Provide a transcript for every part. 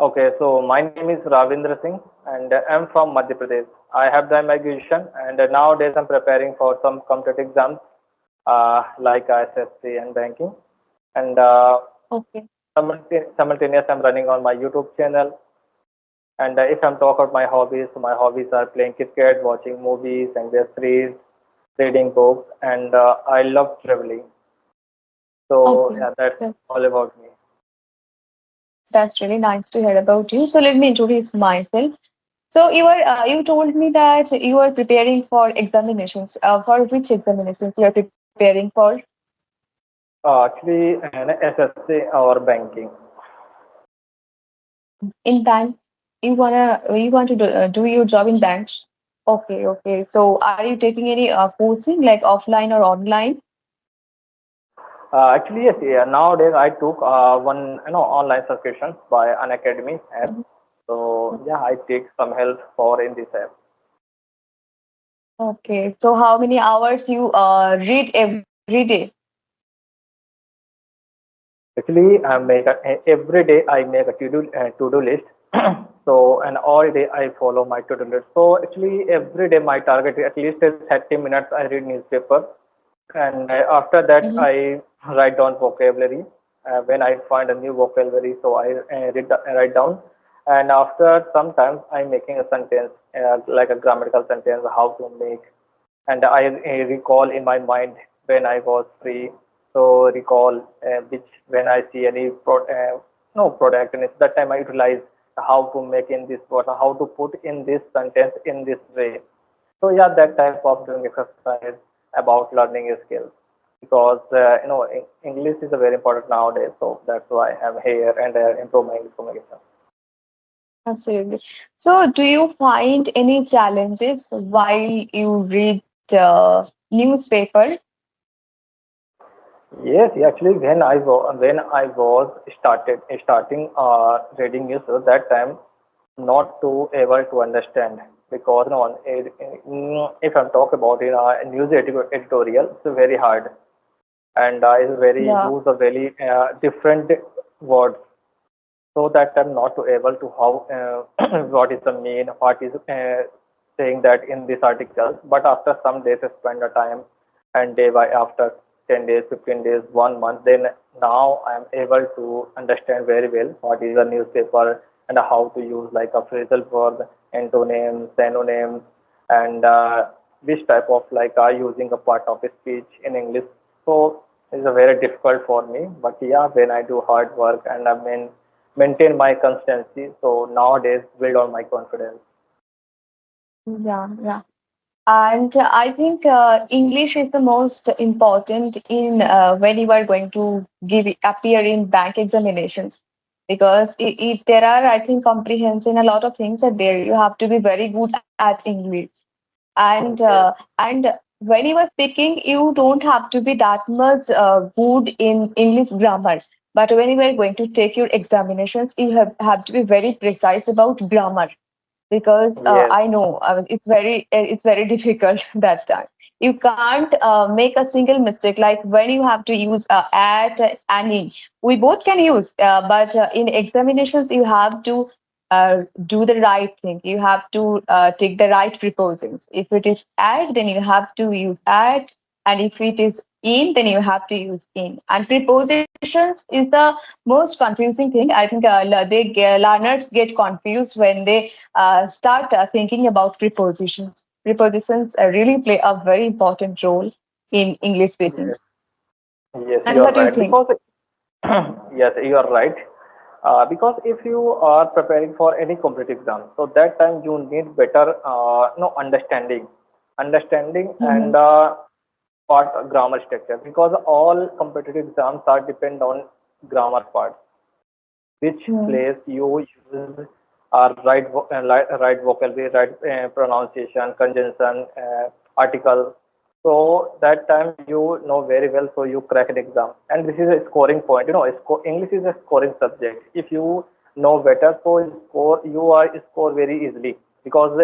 Okay, so my name is Ravindra Singh and I'm from Madhya Pradesh. I have done my graduation and nowadays I'm preparing for some competitive exams like SSC and banking. And Okay. simultaneous I'm running on my YouTube channel. And if I'm talk about my hobbies are playing cricket, watching movies and web series, reading books, and I love traveling. So Okay. yeah, that's That's all about me. that's really nice to hear about you. So let me introduce myself. So you told me that you are preparing for examinations. For which examinations you are preparing for? Actually, an SSC or banking. In bank, you want to do your job in banks. Okay, okay. So are you taking any coaching like offline or online? Actually, yes, yeah. Nowadays, I took one online subscription by an academy app. Mhm. So yeah, I take some help for in this app. Okay. So how many hours you read every day? Actually, every day I make a to do list. So and all day I follow my to do list. So actually, every day my target is at least 30 minutes. I read newspaper, and after that Mhm. I write down vocabulary. When I find a new vocabulary, so I write down, and after sometimes I'm making a sentence like a grammatical sentence, how to make, and I recall in my mind when I was free. So recall which when I see any no product, and it's that time I utilize how to make in this product, how to put in this sentence in this way. So yeah, that type of doing exercise about learning skills because English is a very important nowadays. So that's why I'm here and improve my English communication. Absolutely. So do you find any challenges while you read newspaper? Yes, actually, when I was starting reading news, so that time not to able to understand because if I'm talk about news editorial, it's very hard and it's very Yeah. use of very different words. So that I'm not to able to how what is the mean, what is saying that in this article. But after some days, I spend a time and day by after 10 days, 15 days, 1 month, then now I am able to understand very well what is a newspaper and how to use like a phrasal verb, antonyms, synonyms, and which type of like are using a part of a speech in English. So it's a very difficult for me. But yeah, when I do hard work and I mean maintain my consistency. So nowadays, build on my confidence. Yeah, yeah. And I think English is the most important in when you are going to give appear in bank examinations because there are I think comprehension a lot of things are there. You have to be very good at English, Yes, and when you are speaking, you don't have to be that much good in English grammar. But when you are going to take your examinations, you have to be very precise about grammar because yes, I know it's very difficult that time. You can't make a single mistake like when you have to use at and in. We both can use, but in examinations you have to do the right thing. You have to take the right prepositions. If it is at, then you have to use at, and if it is in, then you have to use in. And prepositions is the most confusing thing. I think learners get confused when they start thinking about prepositions. Prepositions really play a very important role in English speaking. yes, yes, And you are what do you right. think? Because yes, you are right. Because if you are preparing for any competitive exam, so that time you need better, no understanding Hmm. and part grammar structure. Because all competitive exams are depend on grammar part. Which Hmm. place you use right vocabulary, right pronunciation, conjunction, article. So that time you know very well, so you crack an exam. And this is a scoring point. English is a scoring subject. If you know better, so you are score very easily because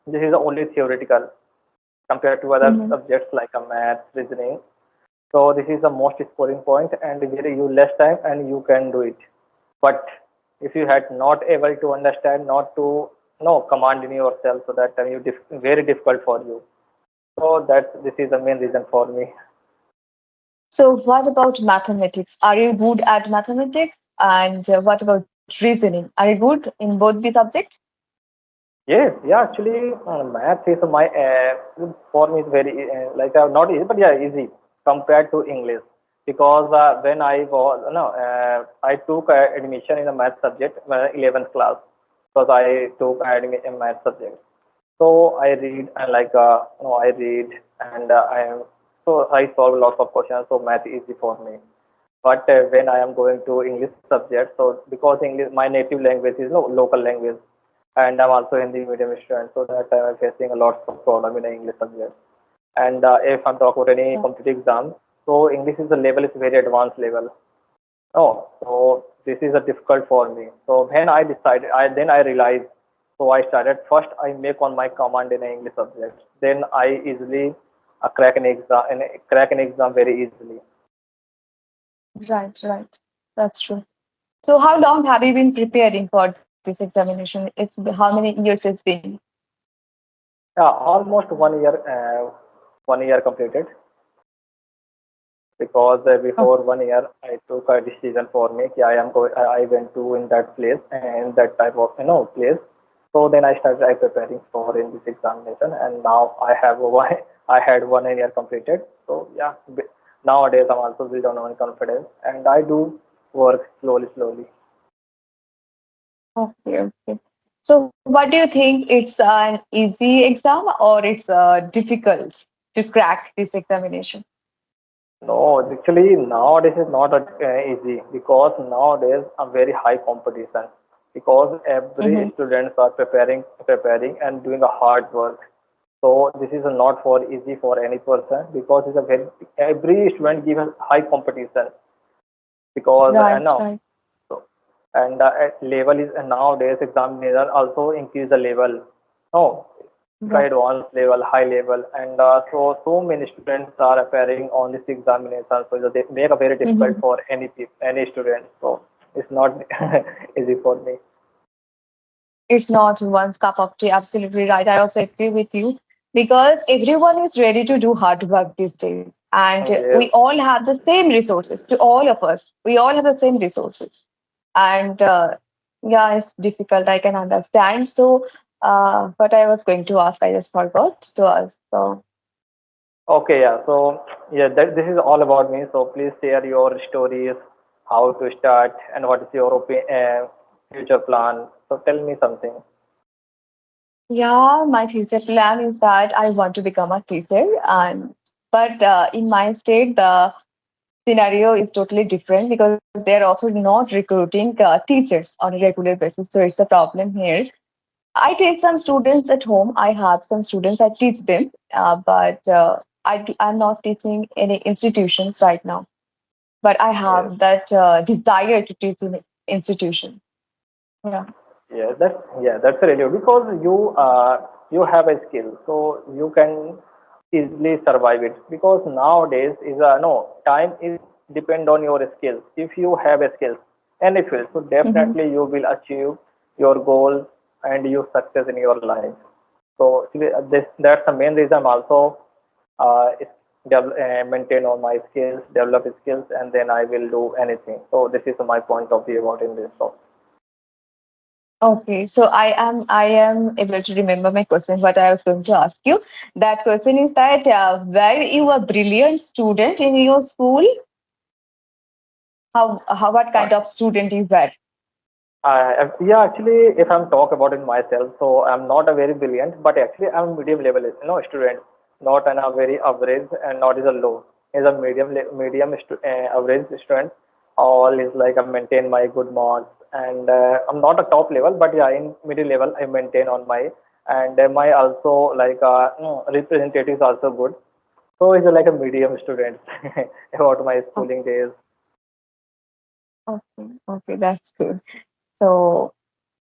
this is only theoretical compared to other Hmm. subjects like a math, reasoning. So this is the most scoring point, and where you less time and you can do it. But If you had not able to understand, not to command in yourself, so that time you very difficult for you. So that this is the main reason for me. So, what about mathematics? Are you good at mathematics? And what about reasoning? Are you good in both the subjects? Yes, yeah, actually, math is my for me is very like not easy, but yeah, easy compared to English because when I was no, I took admission in a math subject 11th class because I took admission in math subject. So I read and like no, I read and I am so I solve lots of questions. So math is easy for me. But when I am going to English subject, so because English my native language is no local language, and I'm also Hindi medium student, so that I'm facing a lot of problem in the English subject. And if I'm talking about any competitive exam, so English is the level is very advanced level. Oh, so this is a difficult for me. So when I decided, I realized. So I started first. I make on my command in English subject. Then I easily crack an exam very easily. Right, right. That's true. So, how long have you been preparing for this examination? How many years it's been? Yeah, almost 1 year. 1 year completed because Oh, before 1 year I took a decision for me. Ki I am going. I went to in that place and that type of place. So then I started preparing for in this examination, and now I have one. I had 1 year completed. So yeah, nowadays I'm also build on my confidence, and I do work slowly, slowly. okay, okay. So, what do you think? It's an easy exam or it's difficult to crack this examination? No, actually nowadays is not easy because nowadays a very high competition because every Mm-hmm. students are preparing and doing a hard work. So this is not for easy for any person because it's a very every student gives high competition because Right, now right, so, and level is nowadays examiner also increase the level. No, right. advanced level, high level, and so many students are appearing on this examination. So they make a very difficult Mm-hmm. for any student. So it's not easy for me. It's not one's cup of tea. Absolutely right. I also agree with you because everyone is ready to do hard work these days, and we Yes, all have the same resources. To all of us, we all have the same resources, and yeah, it's difficult. I can understand. So, what I was going to ask, I just forgot to ask. So, okay, yeah. So yeah, this is all about me. So please share your stories, how to start, and what is your future plan. So tell me something. yeah, my future plan is that I want to become a teacher, and but in my state, the scenario is totally different because they're also not recruiting teachers on a regular basis. So it's a problem here. I teach some students at home. I have some students. I teach them, but I'm not teaching any institutions right now. But I Yes. have that desire to teach in institution. Yeah. That's really good because you have a skill, so you can easily survive it. Because nowadays is no time is depend on your skills. If you have a skill, any field, so Hmm. definitely you will achieve your goals and your success in your life. So that's the main reason I'm also is maintain all my skills, develop skills, and then I will do anything. So this is my point of view about in this. So. Okay, so I am able to remember my question. What I was going to ask you. That question is that were you a brilliant student in your school? How what kind of student you were? Yeah, actually, if I'm talk about it myself, so I'm not a very brilliant, but actually I'm medium level, student, not an a very average and not is a low. Is a average student. All is like I maintain my good marks, and I'm not a top level, but yeah, in middle level I maintain on my, and my also like representative is also good. So it's like a medium student about my Oh, schooling days. okay, okay, that's good. So,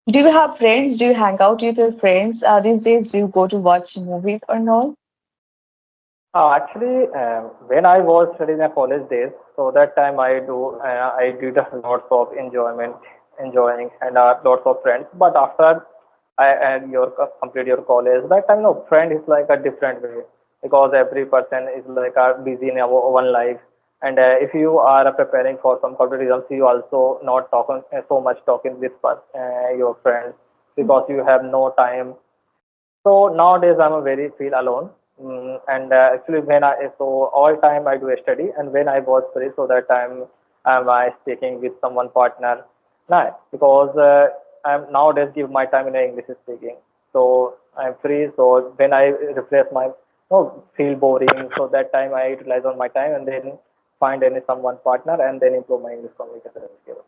do you have friends? Do you hang out with your friends these days? Do you go to watch movies or no? Actually, when I was studying my college days, so that time I did a lots of enjoyment enjoying, and lots of friends. But after I and your complete your college, that time no friend is like a different way because every person is like busy in our own life. And if you are preparing for some competitions, you also not talking so much talking with your friends because you have no time. So nowadays I'm a very feel alone. And actually when I so all time I do a study, and when I was free, so that time am I speaking with someone partner. Nah, because I'm nowadays give my time in English speaking. So I'm free. So when I refresh my no feel boring, so that time I utilize on my time and then find any someone partner and then improve my English communication skills.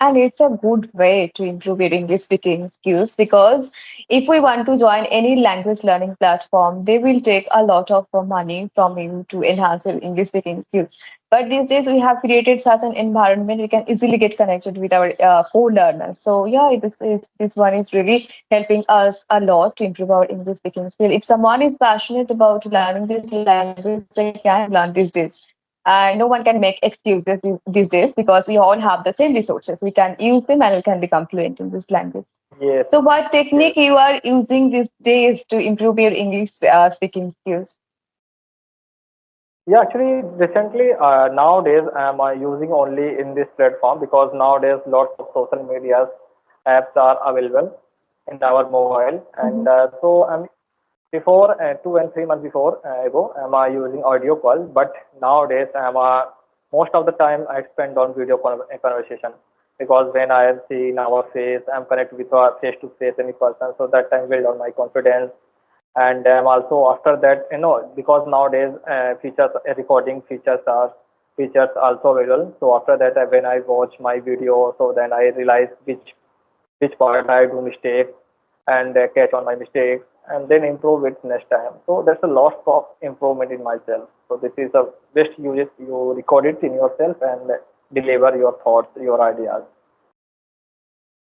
And it's a good way to improve your English speaking skills because if we want to join any language learning platform, they will take a lot of money from you to enhance your English speaking skills. But these days, we have created such an environment we can easily get connected with our co-learners. So yeah, this one is really helping us a lot to improve our English speaking skill. If someone is passionate about learning this language, they can learn these days. And no one can make excuses these days because we all have the same resources. We can use them and we can become fluent in this language. Yes, So, what yes. technique you are using these days to improve your English speaking skills? Yeah, actually, recently, nowadays, I'm using only in this platform because nowadays lots of social media apps are available in our mobile, and Mhm. so I'm before 2 and 3 months before ago, I'm using audio call, but nowadays I'm most of the time I spend on video conversation because when I am seeing our face, I'm connected with face to face any person, so that time build on my confidence. And also after that, because nowadays features recording features also available. So after that, when I watch my video, so then I realize which part I do mistake and catch on my mistakes and then improve it next time. So there's a lot of improvement in myself. So this is the best you record it in yourself and deliver your thoughts, your ideas.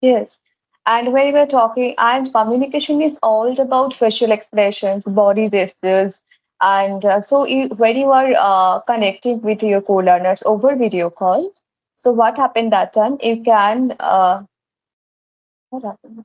Yes. And when we were talking, and communication is all about facial expressions, body gestures. And when you are connecting with your co-learners over video calls, so what happened that time? You can, what happened?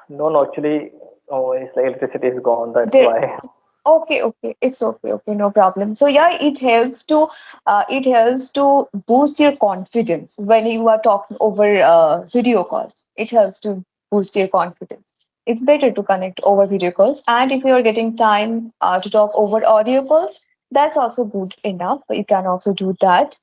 No, no, actually, oh, it's like electricity is gone. That's There, why. okay, okay, it's okay, okay, no problem. So yeah, it helps to boost your confidence when you are talking over video calls. It helps to boost your confidence. It's better to connect over video calls, and if you are getting time to talk over audio calls, that's also good enough. You can also do that.